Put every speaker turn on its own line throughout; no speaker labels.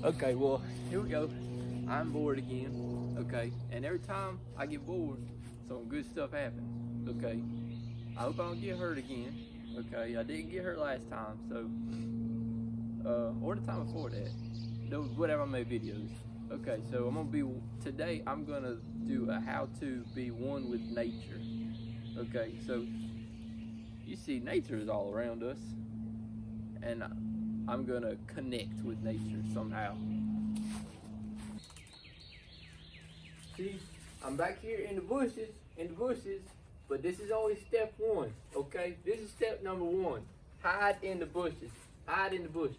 Okay, well, here we go. I'm bored again, okay? And every time I get bored, some good stuff happens, okay? I hope I don't get hurt again, okay? I didn't get hurt last time, so, or the time before that. Whatever I made videos. Okay, so today I'm gonna do a how to be one with nature. Okay, so you see nature is all around us, and I'm gonna connect with nature somehow. See, I'm back here in the bushes, but this is only step one, okay? This is step number one. Hide in the bushes, hide in the bushes.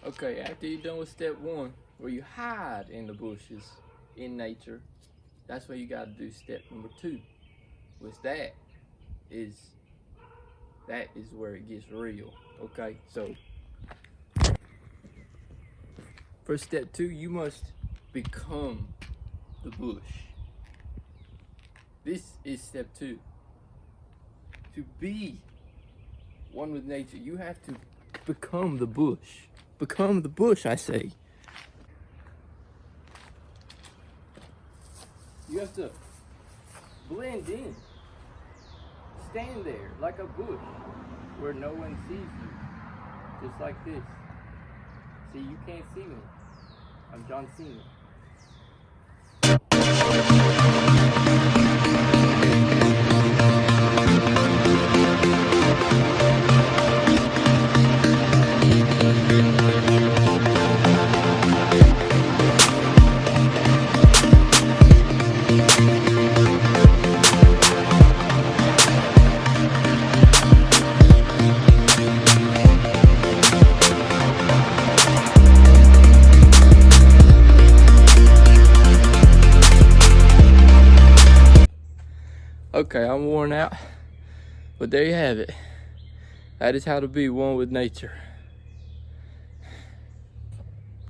Okay, after you're done with step one, where you hide in the bushes in nature, that's where you gotta do step number two. Which that is where it gets real, okay? So, for step two, you must become the bush. This is step two. To be one with nature, you have to become the bush. Become the bush, I say. You have to blend in. Stand there like a bush where no one sees you. Just like this. See, you can't see me. I'm John Cena. Okay, I'm worn out, but there you have it. That is how to be one with nature.